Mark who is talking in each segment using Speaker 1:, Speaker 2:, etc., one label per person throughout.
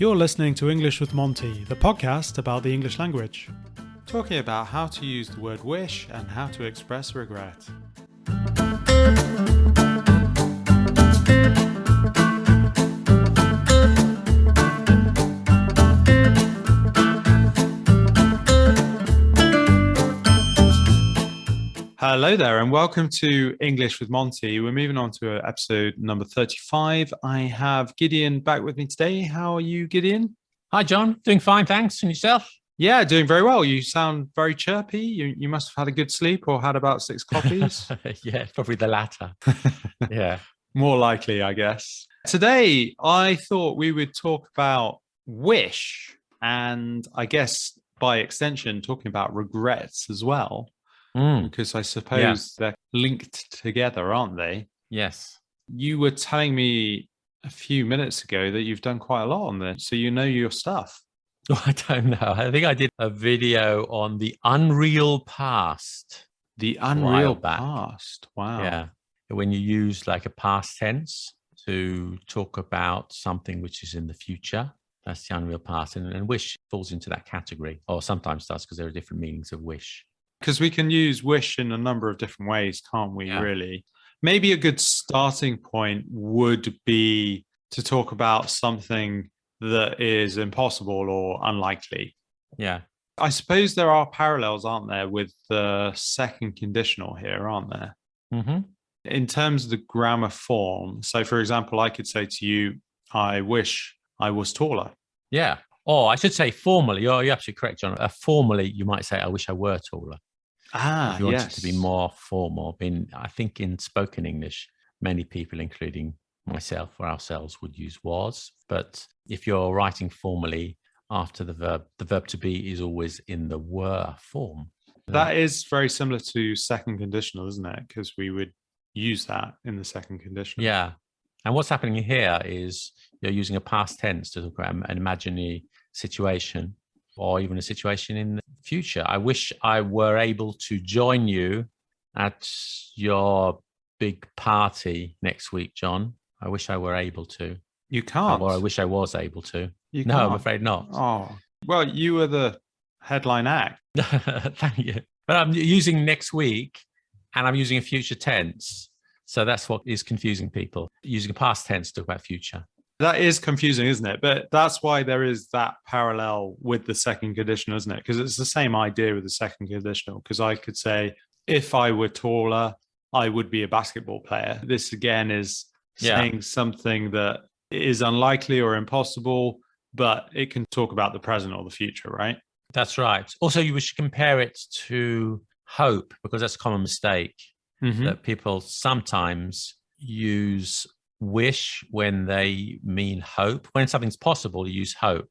Speaker 1: You're listening to English with Monty, the podcast about the English language.
Speaker 2: Talking about how to use the word wish and how to express regret. Hello there and welcome to English with Monty. We're moving on to episode number 35. I have Gideon back with me today. How are you, Gideon?
Speaker 3: Hi, John. Doing fine, thanks. And yourself?
Speaker 2: Yeah, doing very well. You sound very chirpy. You must have had a good sleep or had about 6 coffees.
Speaker 3: Yeah, probably the latter. Yeah.
Speaker 2: More likely, I guess. Today, I thought we would talk about wish and I guess by extension, talking about regrets as well. Because I suppose they're linked together, aren't they?
Speaker 3: Yes.
Speaker 2: You were telling me a few minutes ago that you've done quite a lot on this, so you know your stuff.
Speaker 3: Oh, I don't know. I think I did a video on the unreal past.
Speaker 2: The unreal past. Wow.
Speaker 3: Yeah. When you use like a past tense to talk about something which is in the future, that's the unreal past. And wish falls into that category, or sometimes does, because there are different meanings of wish.
Speaker 2: Because we can use wish in a number of different ways, can't we, really? Maybe a good starting point would be to talk about something that is impossible or unlikely.
Speaker 3: Yeah.
Speaker 2: I suppose there are parallels, aren't there, with the second conditional here, aren't there?
Speaker 3: Mm-hmm.
Speaker 2: In terms of the grammar form. So, for example, I could say to you, I wish I was taller.
Speaker 3: Yeah. Or I should say formally, you're absolutely correct, John. Formally, you might say, I wish I were taller. If you want it to be more formal. I think in spoken English, many people, including myself or ourselves, would use was. But if you're writing formally after the verb to be is always in the were form.
Speaker 2: That is very similar to second conditional, isn't it? Because we would use that in the second conditional.
Speaker 3: Yeah. And what's happening here is you're using a past tense to talk about an imaginary situation, or even a situation in the future. I wish I were able to join you at your big party next week, John. I wish I were able to.
Speaker 2: You can't.
Speaker 3: Or I wish I was able to.
Speaker 2: You
Speaker 3: no,
Speaker 2: can't.
Speaker 3: I'm afraid not.
Speaker 2: Oh, well, you were the headline act.
Speaker 3: Thank you. But I'm using next week and I'm using a future tense. So that's what is confusing people, using a past tense to talk about future.
Speaker 2: That is confusing, isn't it? But that's why there is that parallel with the second conditional, isn't it? Because it's the same idea with the second conditional. Because I could say, if I were taller, I would be a basketball player. This again is saying something that is unlikely or impossible, but it can talk about the present or the future, right?
Speaker 3: That's right. Also, you should compare it to hope, because that's a common mistake that people sometimes use wish when they mean hope. When something's possible, you use hope.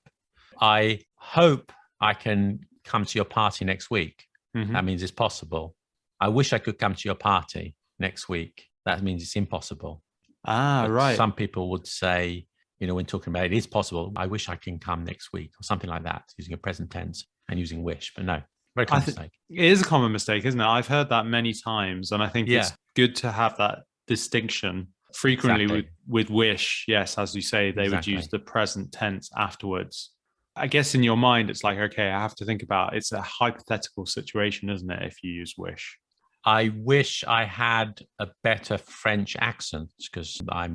Speaker 3: I hope I can come to your party next week. That means it's possible. I wish I could come to your party next week. That means it's impossible.
Speaker 2: Right.
Speaker 3: Some people would say, when talking about it is possible, I wish I can come next week, or something like that, using a present tense and using wish. But no, very common mistake.
Speaker 2: It is a common mistake, isn't it? I've heard that many times, and I think it's good to have that distinction. Frequently with wish, yes, as you say, they would use the present tense afterwards. I guess in your mind, it's like, okay, I have to think about it's a hypothetical situation, isn't it, if you use wish?
Speaker 3: I wish I had a better French accent, because I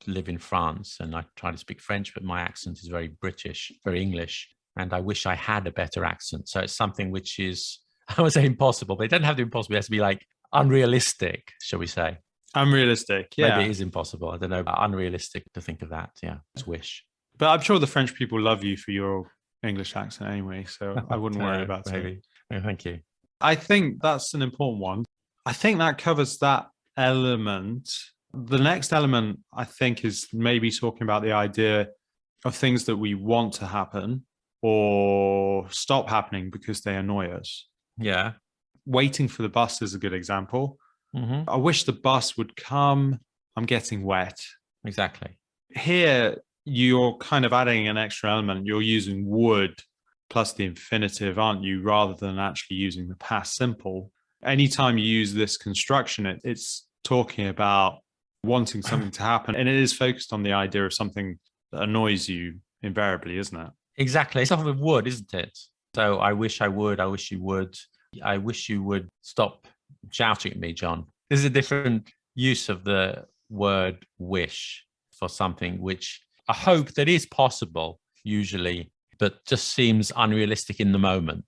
Speaker 3: live in France and I try to speak French, but my accent is very British, very English. And I wish I had a better accent. So it's something which is, I would say impossible, but it doesn't have to be impossible. It has to be like unrealistic, shall we say.
Speaker 2: Unrealistic, yeah.
Speaker 3: Maybe it is impossible. I don't know, but unrealistic to think of that. Yeah, it's wish.
Speaker 2: But I'm sure the French people love you for your English accent anyway, so I wouldn't worry about it.
Speaker 3: No, thank you.
Speaker 2: I think that's an important one. I think that covers that element. The next element, I think, is maybe talking about the idea of things that we want to happen or stop happening because they annoy us.
Speaker 3: Yeah.
Speaker 2: Waiting for the bus is a good example. I wish the bus would come. I'm getting wet.
Speaker 3: Exactly.
Speaker 2: Here, you're kind of adding an extra element. You're using would plus the infinitive, aren't you, rather than actually using the past simple. Anytime you use this construction, it's talking about wanting something to happen, and it is focused on the idea of something that annoys you. invariably, isn't it?
Speaker 3: Exactly. It's often with would, isn't it? So I wish I would. I wish you would. I wish you would stop shouting at me, John. This is a different use of the word wish for something which I hope that is possible usually, but just seems unrealistic in the moment.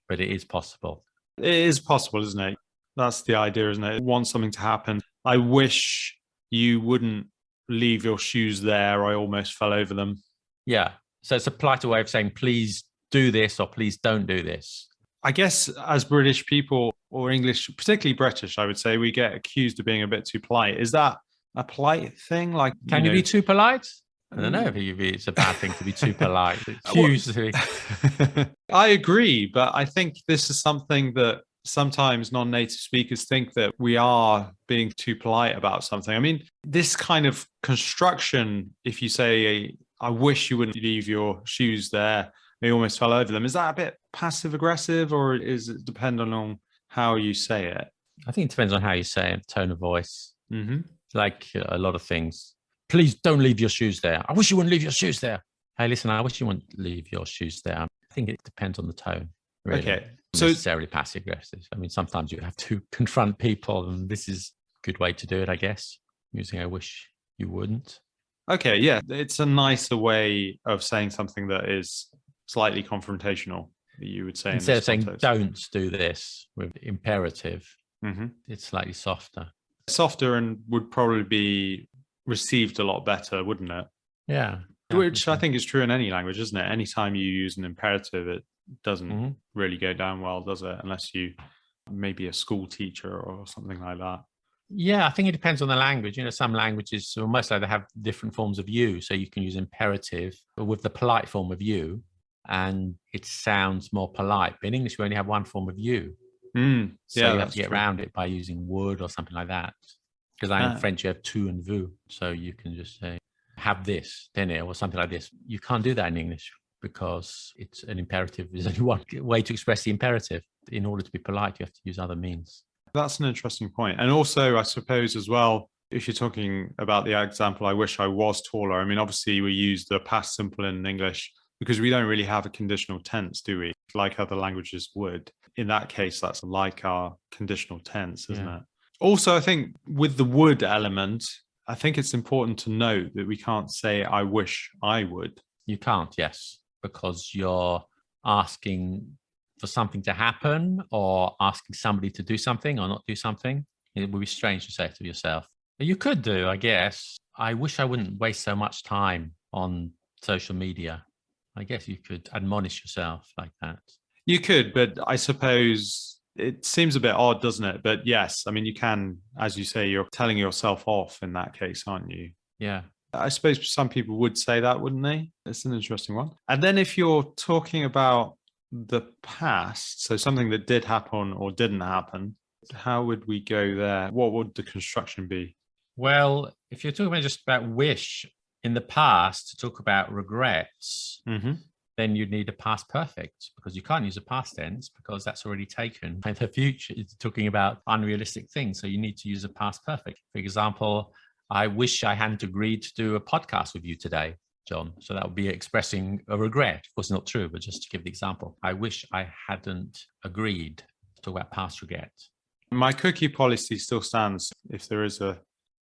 Speaker 3: But it is possible.
Speaker 2: It is possible, isn't it? That's the idea, isn't it? Want something to happen. I wish you wouldn't leave your shoes there. I almost fell over them.
Speaker 3: Yeah. So it's a politer way of saying, please do this or please don't do this.
Speaker 2: I guess as British people or English, particularly British, I would say we get accused of being a bit too polite. Is that a polite thing? Like,
Speaker 3: can you be too polite? I don't know if it's a bad thing to be too polite. It's usually.
Speaker 2: I agree, but I think this is something that sometimes non-native speakers think that we are being too polite about something. I mean, this kind of construction, if you say, I wish you wouldn't leave your shoes there, they almost fell over them. Is that a bit passive aggressive, or is it dependent on how you say it?
Speaker 3: I think it depends on how you say it, tone of voice.
Speaker 2: Mm-hmm.
Speaker 3: Like a lot of things. Please don't leave your shoes there. I wish you wouldn't leave your shoes there. Hey, listen, I wish you wouldn't leave your shoes there. I think it depends on the tone. Really.
Speaker 2: Okay.
Speaker 3: So necessarily passive aggressive. I mean, sometimes you have to confront people, and this is a good way to do it, I guess, using I wish you wouldn't.
Speaker 2: Okay, yeah. It's a nicer way of saying something that is slightly confrontational, you would say.
Speaker 3: Instead of saying don't do this with imperative, it's slightly softer.
Speaker 2: Softer, and would probably be received a lot better, wouldn't it?
Speaker 3: Yeah.
Speaker 2: Which I think is true in any language, isn't it? Anytime you use an imperative, it doesn't really go down well, does it? Unless you maybe a school teacher or something like that.
Speaker 3: Yeah, I think it depends on the language. Some languages almost like they have different forms of you. So you can use imperative with the polite form of you, and it sounds more polite. But in English, we only have one form of you. So you have to get around it by using would or something like that. Because in French, you have tu and vous. So you can just say, have this, tenez, or something like this. You can't do that in English because it's an imperative. There's only one way to express the imperative. In order to be polite, you have to use other means.
Speaker 2: That's an interesting point. And also, I suppose as well, if you're talking about the example, I wish I was taller. I mean, obviously, we use the past simple in English because we don't really have a conditional tense, do we? Like other languages would. In that case, that's like our conditional tense, isn't it? Also, I think with the would element, I think it's important to note that we can't say, I wish I would.
Speaker 3: You can't, yes, because you're asking for something to happen or asking somebody to do something or not do something. It would be strange to say it to yourself. But you could do, I guess. I wish I wouldn't waste so much time on social media. I guess you could admonish yourself like that.
Speaker 2: You could, but I suppose it seems a bit odd, doesn't it? But yes, I mean, you can, as you say, you're telling yourself off in that case, aren't you?
Speaker 3: Yeah.
Speaker 2: I suppose some people would say that, wouldn't they? It's an interesting one. And then if you're talking about the past, so something that did happen or didn't happen, how would we go there? What would the construction be?
Speaker 3: Well, if you're talking just about wish in the past, to talk about regrets, then you'd need a past perfect because you can't use a past tense because that's already taken. And the future is talking about unrealistic things. So you need to use a past perfect. For example, I wish I hadn't agreed to do a podcast with you today, John. So that would be expressing a regret. Of course, not true, but just to give the example. I wish I hadn't agreed to talk about past regret.
Speaker 2: My cookie policy still stands. If there is a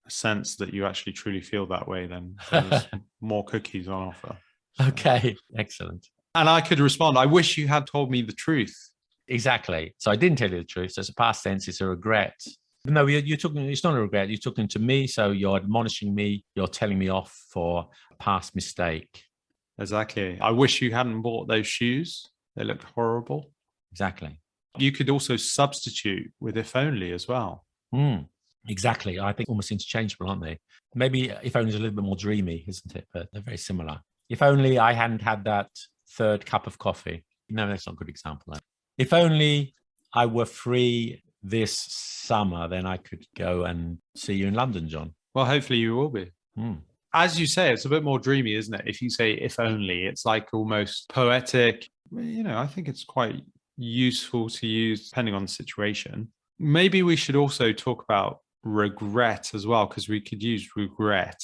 Speaker 2: sense that you actually truly feel that way, then there's more cookies on offer.
Speaker 3: Okay, excellent.
Speaker 2: And I could respond, I wish you had told me the truth.
Speaker 3: Exactly. So I didn't tell you the truth. So it's a past tense, it's a regret. No, you're talking, it's not a regret. You're talking to me. So you're admonishing me. You're telling me off for a past mistake.
Speaker 2: Exactly. I wish you hadn't bought those shoes. They looked horrible.
Speaker 3: Exactly.
Speaker 2: You could also substitute with if only as well.
Speaker 3: Exactly. I think almost interchangeable, aren't they? Maybe if only is a little bit more dreamy, isn't it? But they're very similar. If only I hadn't had that third cup of coffee. No, that's not a good example. If only I were free this summer, then I could go and see you in London, John.
Speaker 2: Well, hopefully you will be. As you say, it's a bit more dreamy, isn't it? If you say if only, it's like almost poetic. I think it's quite useful to use depending on the situation. Maybe we should also talk about regret as well, because we could use regret.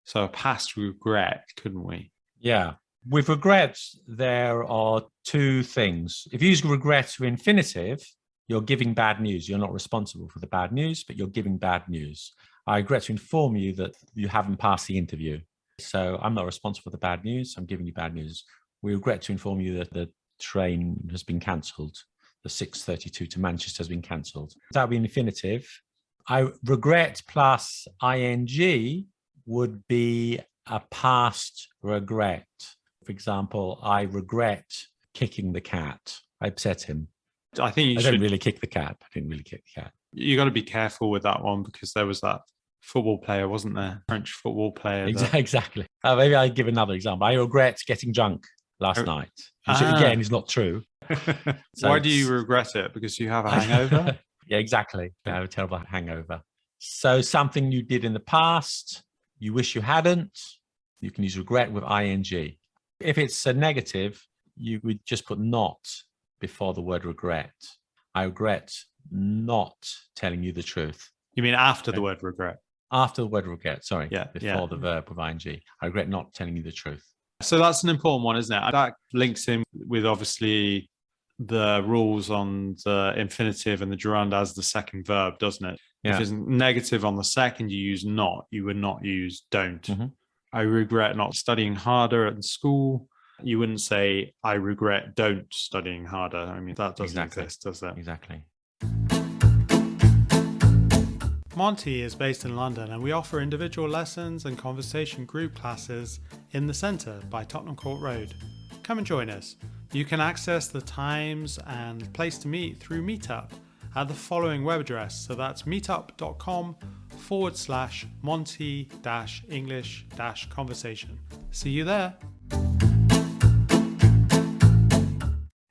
Speaker 2: So a past regret, couldn't we?
Speaker 3: Yeah. With regret, there are two things. If you use regret to infinitive, you're giving bad news. You're not responsible for the bad news, but you're giving bad news. I regret to inform you that you haven't passed the interview. So I'm not responsible for the bad news. I'm giving you bad news. We regret to inform you that the train has been cancelled. The 6:32 to Manchester has been cancelled. That would be infinitive. I regret plus ing would be a past regret. For example, I regret kicking the cat. I upset him.
Speaker 2: I think
Speaker 3: I didn't really kick the cat. I didn't really kick the cat.
Speaker 2: You got to be careful with that one because there was that football player, wasn't there? French football player.
Speaker 3: Exactly. Maybe I give another example. I regret getting drunk last night, which again is not true. So
Speaker 2: why do you regret it? Because you have a hangover?
Speaker 3: Yeah, exactly. I have a terrible hangover. So something you did in the past, you wish you hadn't, you can use regret with ing. If it's a negative, you would just put not before the word regret. I regret not telling you the truth.
Speaker 2: You mean after the word regret?
Speaker 3: After the word regret, sorry.
Speaker 2: Yeah.
Speaker 3: Before the verb with ing. I regret not telling you the truth.
Speaker 2: So that's an important one, isn't it? That links in with obviously the rules on the infinitive and the gerund as the second verb, doesn't it?
Speaker 3: Yeah.
Speaker 2: If it's negative on the second, you use not. You would not use don't.
Speaker 3: Mm-hmm.
Speaker 2: I regret not studying harder at school. You wouldn't say, I regret don't studying harder. I mean, that doesn't exist, does it?
Speaker 3: Exactly.
Speaker 1: Monty is based in London, and we offer individual lessons and conversation group classes in the centre by Tottenham Court Road. Come and join us. You can access the times and place to meet through Meetup at the following web address. So that's meetup.com/Monty-English-conversation. See you there.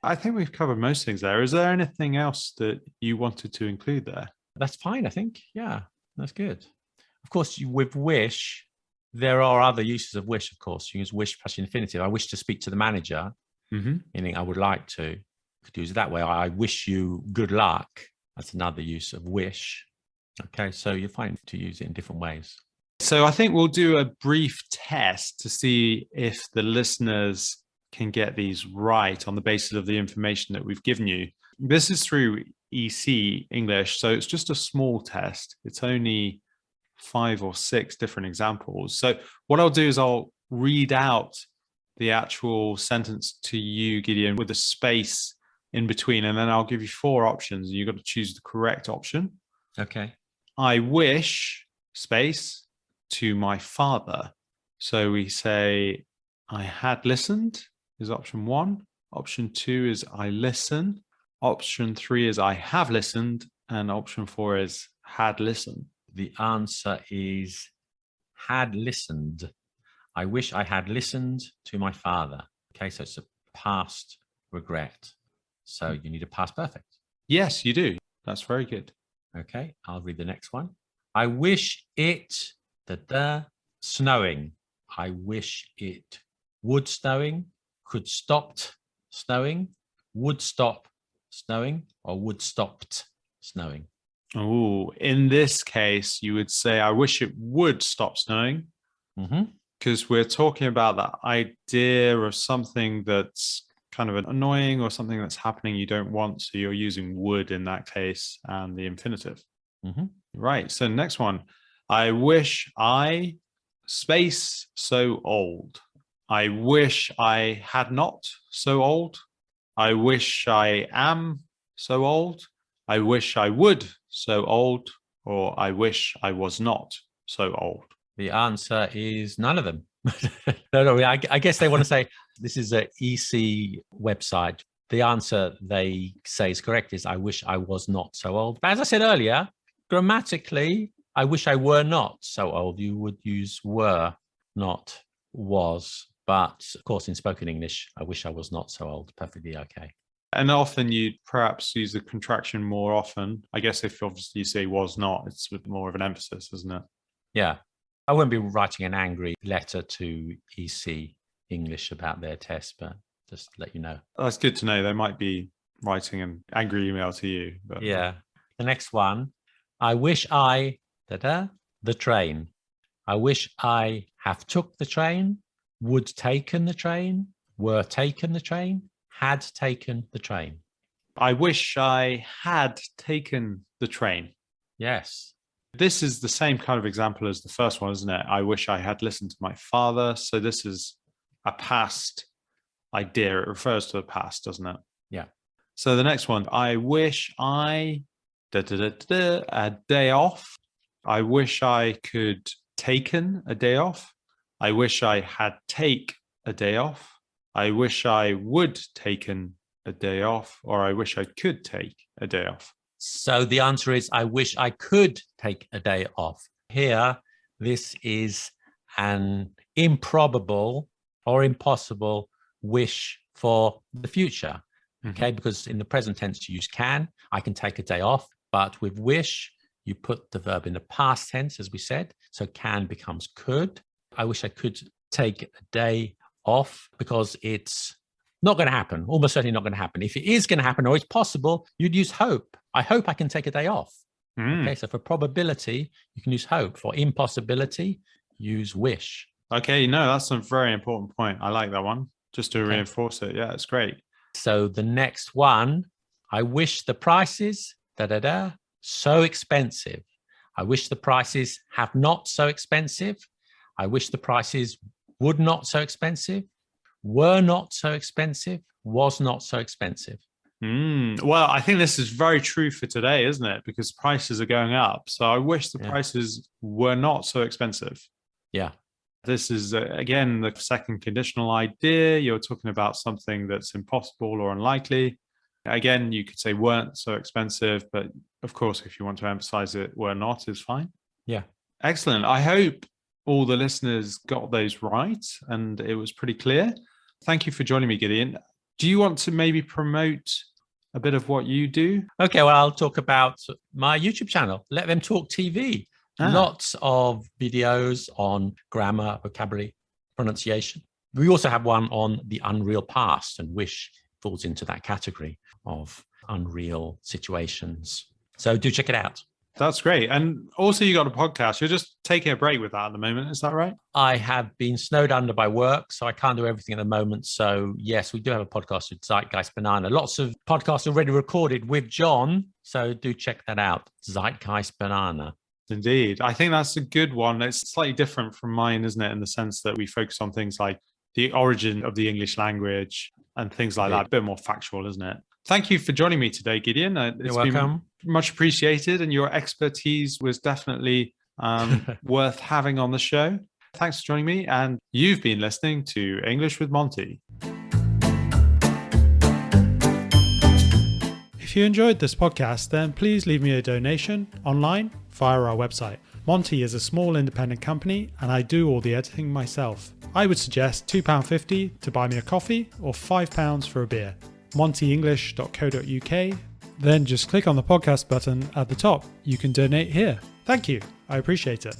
Speaker 2: I think we've covered most things there. Is there anything else that you wanted to include there?
Speaker 3: That's fine, I think. Yeah, that's good. Of course, with wish, there are other uses of wish, of course. You use wish plus infinitive. I wish to speak to the manager, meaning I would like to. You could use it that way. I wish you good luck. That's another use of wish. Okay, so you're fine to use it in different ways.
Speaker 2: So I think we'll do a brief test to see if the listeners can get these right on the basis of the information that we've given you. This is through EC English, so it's just a small test. It's only 5 or 6 different examples. So what I'll do is I'll read out the actual sentence to you, Gideon, with a space in between, and then I'll give you 4 options, and you've got to choose the correct option.
Speaker 3: Okay.
Speaker 2: I wish, space, to my father. So we say, I had listened is option 1. Option 2 is I listen. Option 3 is I have listened. And option 4 is had listened.
Speaker 3: The answer is had listened. I wish I had listened to my father. Okay, so it's a past regret. So you need a past perfect.
Speaker 2: Yes, you do. That's very good.
Speaker 3: Okay, I'll read the next one. I wish it snowing. I wish it would snowing, could stopped snowing, would stop snowing, or would stopped snowing.
Speaker 2: Oh, in this case, you would say, I wish it would stop snowing. Because we're talking about that idea of something that's kind of annoying or something that's happening you don't want. So you're using would in that case and the infinitive. Right. So next one. I wish I space so old. I wish I had not so old. I wish I am so old. I wish I would so old. Or I wish I was not so old.
Speaker 3: The answer is none of them. No, I guess they want to say this is an EC website. The answer they say is correct is I wish I was not so old. But as I said earlier, grammatically, I wish I were not so old. You would use were, not was. But of course, in spoken English, I wish I was not so old. Perfectly okay.
Speaker 2: And often you'd perhaps use the contraction more often. I guess if obviously you say was not, it's with more of an emphasis, isn't it?
Speaker 3: Yeah. I wouldn't be writing an angry letter to EC English about their test, but just to let you know.
Speaker 2: That's good to know. They might be writing an angry email to you. But...
Speaker 3: Yeah. The next one. I wish I, the train. I wish I have took the train, would taken the train, were taken the train, had taken the train.
Speaker 2: I wish I had taken the train.
Speaker 3: Yes.
Speaker 2: This is the same kind of example as the first one, isn't it? I wish I had listened to my father. So this is a past idea. It refers to the past, doesn't it?
Speaker 3: Yeah.
Speaker 2: So the next one, I wish I a day off. I wish I could taken a day off. I wish I had take a day off. I wish I would taken a day off, or I wish I could take a day off.
Speaker 3: So the answer is, I wish I could take a day off. Here, this is an improbable or impossible wish for the future. Okay, because in the present tense you use can. I can take a day off, but with wish, you put the verb in the past tense, as we said. So can becomes could. I wish I could take a day off because it's not going to happen, almost certainly not going to happen. If it is going to happen or it's possible, you'd use hope. I hope I can take a day off. Okay, so for probability, you can use hope. For impossibility, use wish.
Speaker 2: Okay, no, that's a very important point. I like that one, just to reinforce it. Yeah, it's great.
Speaker 3: So the next one, I wish the prices, so expensive. I wish the prices have not so expensive. I wish the prices would not so expensive, were not so expensive, was not so expensive.
Speaker 2: Well, I think this is very true for today, isn't it? Because prices are going up. So I wish the prices were not so expensive.
Speaker 3: Yeah.
Speaker 2: This is, again, the second conditional idea. You're talking about something that's impossible or unlikely. Again, you could say weren't so expensive, but of course, if you want to emphasize it, were not is fine.
Speaker 3: Yeah.
Speaker 2: Excellent. I hope all the listeners got those right and it was pretty clear. Thank you for joining me, Gideon. Do you want to maybe promote a bit of what you do?
Speaker 3: Okay, well, I'll talk about my YouTube channel, Let Them Talk TV. Lots of videos on grammar, vocabulary, pronunciation. We also have one on the unreal past, and wish falls into that category of unreal situations. So do check it out.
Speaker 2: That's great. And also you got a podcast. You're just taking a break with that at the moment. Is that right?
Speaker 3: I have been snowed under by work, so I can't do everything at the moment. So yes, we do have a podcast with Zeitgeist Banana. Lots of podcasts already recorded with Jon. So do check that out. Zeitgeist Banana.
Speaker 2: Indeed. I think that's a good one. It's slightly different from mine, isn't it? In the sense that we focus on things like the origin of the English language and things like that. A bit more factual, isn't it? Thank you for joining me today, Gideon.
Speaker 3: You're welcome.
Speaker 2: Been much appreciated, and your expertise was definitely worth having on the show. Thanks for joining me, and you've been listening to English with Monty.
Speaker 1: If you enjoyed this podcast, then please leave me a donation online via our website. Monty is a small independent company, and I do all the editing myself. I would suggest £2.50 to buy me a coffee or £5 for a beer. montyenglish.co.uk. Then just click on the podcast button at the top. You can donate here. Thank you. I appreciate it.